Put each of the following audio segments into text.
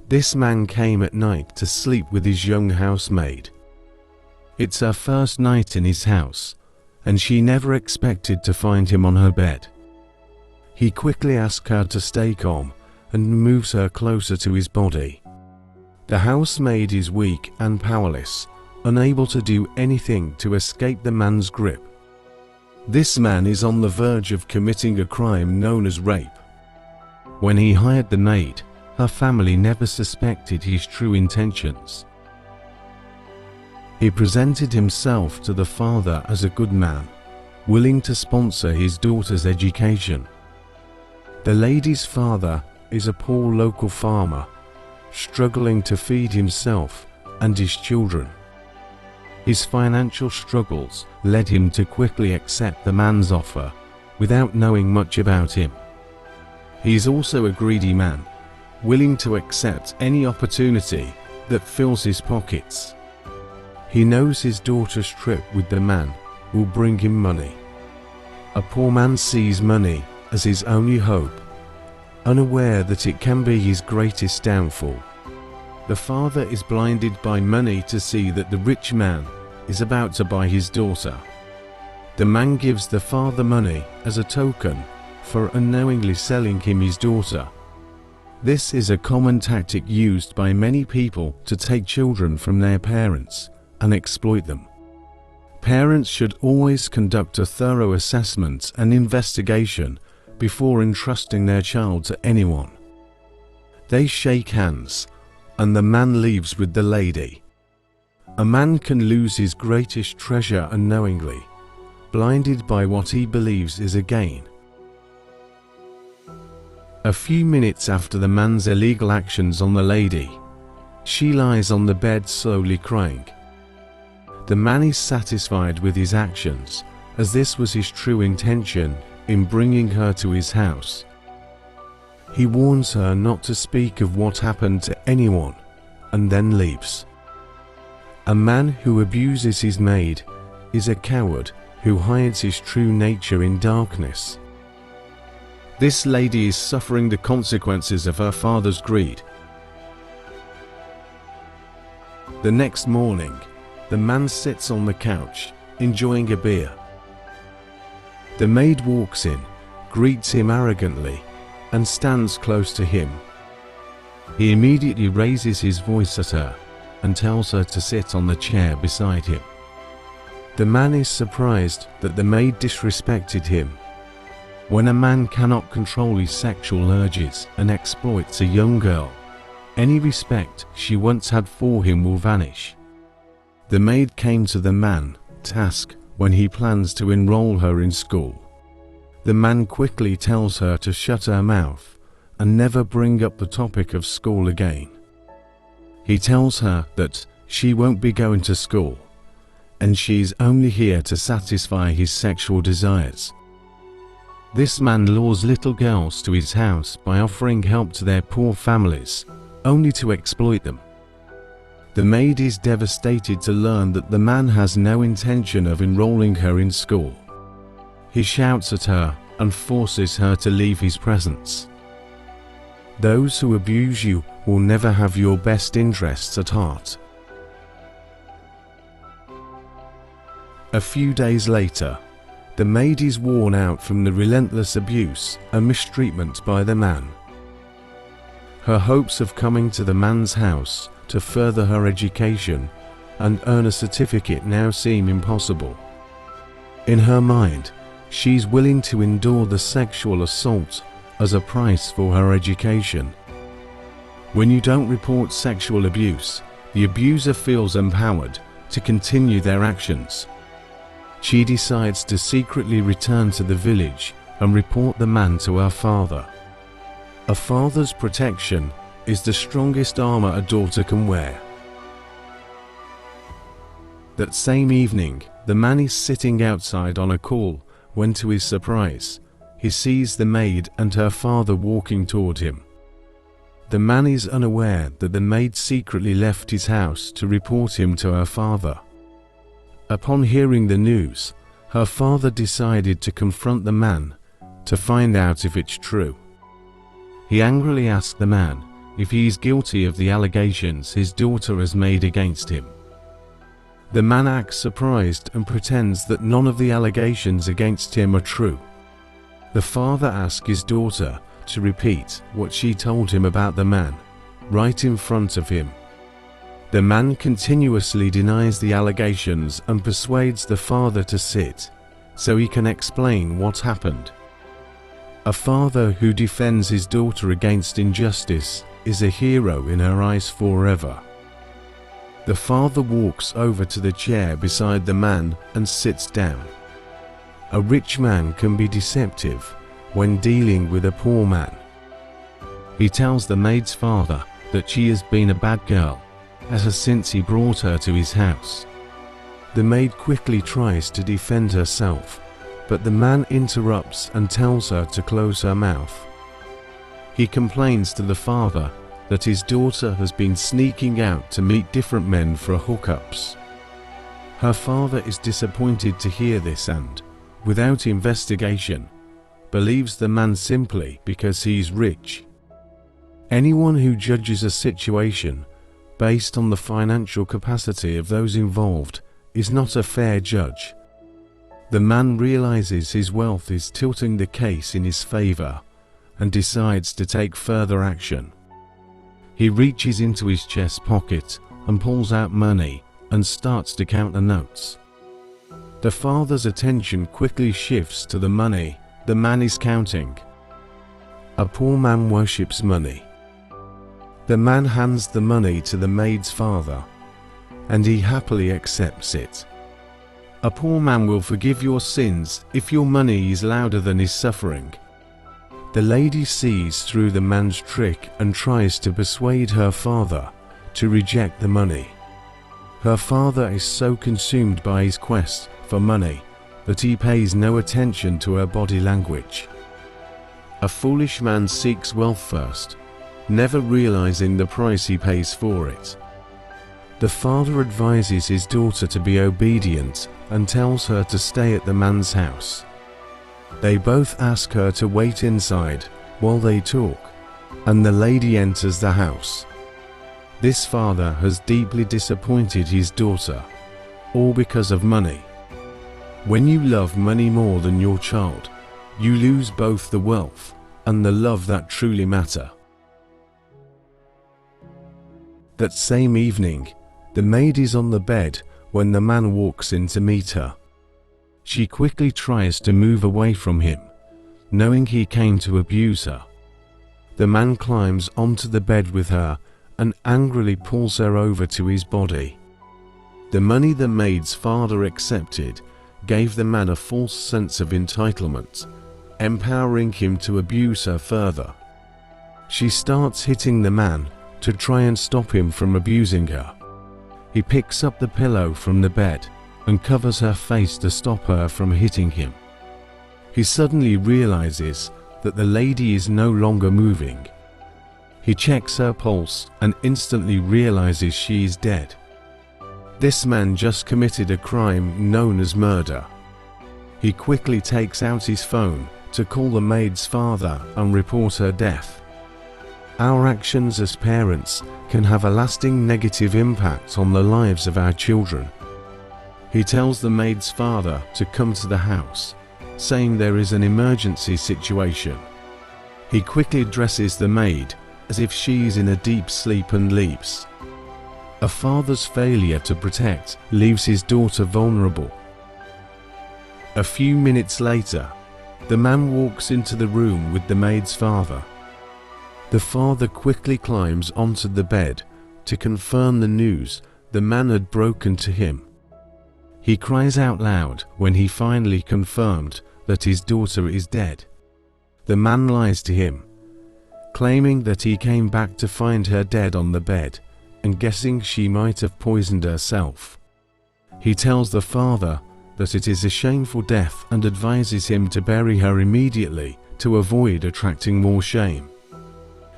This man came at night to sleep with his young housemaid. It's her first night in his house, and she never expected to find him on her bed. He quickly asks her to stay calm and moves her closer to his body. The housemaid is weak and powerless, unable to do anything to escape the man's grip. This man is on the verge of committing a crime known as rape. When he hired the maid, her family never suspected his true intentions. He presented himself to the father as a good man, willing to sponsor his daughter's education. The lady's father is a poor local farmer, struggling to feed himself and his children. His financial struggles led him to quickly accept the man's offer without knowing much about him. He is also a greedy man, willing to accept any opportunity that fills his pockets. He knows his daughter's trip with the man will bring him money. A poor man sees money as his only hope, unaware that it can be his greatest downfall. The father is blinded by money to see that the rich man is about to buy his daughter. The man gives the father money as a token for unknowingly selling him his daughter. This is a common tactic used by many people to take children from their parents and exploit them. Parents should always conduct a thorough assessment and investigation before entrusting their child to anyone. They shake hands, and the man leaves with the lady. A man can lose his greatest treasure unknowingly, blinded by what he believes is a gain. A few minutes after the man's illegal actions on the lady, she lies on the bed slowly crying. The man is satisfied with his actions, as this was his true intention in bringing her to his house. He warns her not to speak of what happened to anyone, and then leaves. A man who abuses his maid is a coward who hides his true nature in darkness. This lady is suffering the consequences of her father's greed. The next morning, the man sits on the couch, enjoying a beer. The maid walks in, greets him arrogantly, and stands close to him. He immediately raises his voice at her and tells her to sit on the chair beside him. The man is surprised that the maid disrespected him. When a man cannot control his sexual urges and exploits a young girl, any respect she once had for him will vanish. The maid came to the man to ask when he plans to enroll her in school. The man quickly tells her to shut her mouth and never bring up the topic of school again. He tells her that she won't be going to school, and she's only here to satisfy his sexual desires. This man lures little girls to his house by offering help to their poor families, only to exploit them. The maid is devastated to learn that the man has no intention of enrolling her in school. He shouts at her and forces her to leave his presence. Those who abuse you will never have your best interests at heart. A few days later, the maid is worn out from the relentless abuse and mistreatment by the man. Her hopes of coming to the man's house to further her education and earn a certificate now seem impossible. In her mind, she's willing to endure the sexual assault as a price for her education. When you don't report sexual abuse, the abuser feels empowered to continue their actions. She decides to secretly return to the village and report the man to her father. A father's protection is the strongest armor a daughter can wear. That same evening, the man is sitting outside on a call when, to his surprise, he sees the maid and her father walking toward him. The man is unaware that the maid secretly left his house to report him to her father. Upon hearing the news, her father decided to confront the man to find out if it's true. He angrily asked the man if he is guilty of the allegations his daughter has made against him. The man acts surprised and pretends that none of the allegations against him are true. The father asks his daughter to repeat what she told him about the man, right in front of him. The man continuously denies the allegations and persuades the father to sit, so he can explain what happened. A father who defends his daughter against injustice is a hero in her eyes forever. The father walks over to the chair beside the man and sits down. A rich man can be deceptive when dealing with a poor man. He tells the maid's father that she has been a bad girl ever since he brought her to his house. The maid quickly tries to defend herself, but the man interrupts and tells her to close her mouth. He complains to the father that his daughter has been sneaking out to meet different men for hookups. Her father is disappointed to hear this and, without investigation, believes the man simply because he's rich. Anyone who judges a situation based on the financial capacity of those involved is not a fair judge. The man realizes his wealth is tilting the case in his favor and decides to take further action. He reaches into his chest pocket and pulls out money and starts to count the notes. The father's attention quickly shifts to the money the man is counting. A poor man worships money. The man hands the money to the maid's father, and he happily accepts it. A poor man will forgive your sins if your money is louder than his suffering. The lady sees through the man's trick and tries to persuade her father to reject the money. Her father is so consumed by his quest for money that he pays no attention to her body language. A foolish man seeks wealth first, never realizing the price he pays for it. The father advises his daughter to be obedient and tells her to stay at the man's house. They both ask her to wait inside while they talk, and the lady enters the house. This father has deeply disappointed his daughter, all because of money. When you love money more than your child, you lose both the wealth and the love that truly matter. That same evening, the maid is on the bed when the man walks in to meet her. She quickly tries to move away from him, knowing he came to abuse her. The man climbs onto the bed with her and angrily pulls her over to his body. The money the maid's father accepted gave the man a false sense of entitlement, empowering him to abuse her further. She starts hitting the man to try and stop him from abusing her. He picks up the pillow from the bed and covers her face to stop her from hitting him. He suddenly realizes that the lady is no longer moving. He checks her pulse and instantly realizes she is dead. This man just committed a crime known as murder. He quickly takes out his phone to call the maid's father and report her death. Our actions as parents can have a lasting negative impact on the lives of our children. He tells the maid's father to come to the house, saying there is an emergency situation. He quickly dresses the maid as if she is in a deep sleep and leaves. A father's failure to protect leaves his daughter vulnerable. A few minutes later, the man walks into the room with the maid's father. The father quickly climbs onto the bed to confirm the news the man had broken to him. He cries out loud when he finally confirmed that his daughter is dead. The man lies to him, claiming that he came back to find her dead on the bed and guessing she might have poisoned herself. He tells the father that it is a shameful death and advises him to bury her immediately to avoid attracting more shame.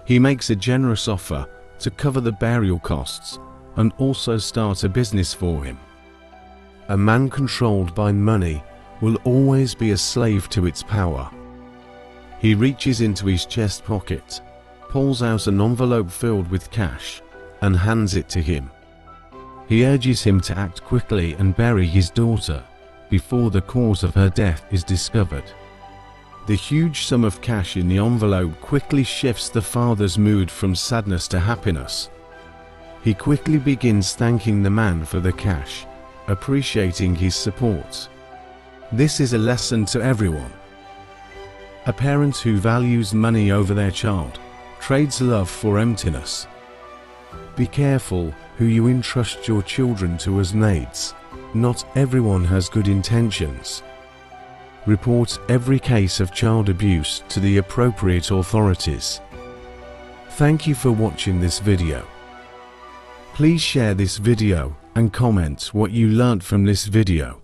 He makes a generous offer to cover the burial costs and also start a business for him. A man controlled by money will always be a slave to its power. He reaches into his chest pocket, pulls out an envelope filled with cash and hands it to him. He urges him to act quickly and bury his daughter before the cause of her death is discovered. The huge sum of cash in the envelope quickly shifts the father's mood from sadness to happiness. He quickly begins thanking the man for the cash, appreciating his support. This is a lesson to everyone. A parent who values money over their child trades love for emptiness. Be careful who you entrust your children to as maids. Not everyone has good intentions. Report every case of child abuse to the appropriate authorities. Thank you for watching this video. Please share this video and comment what you learnt from this video.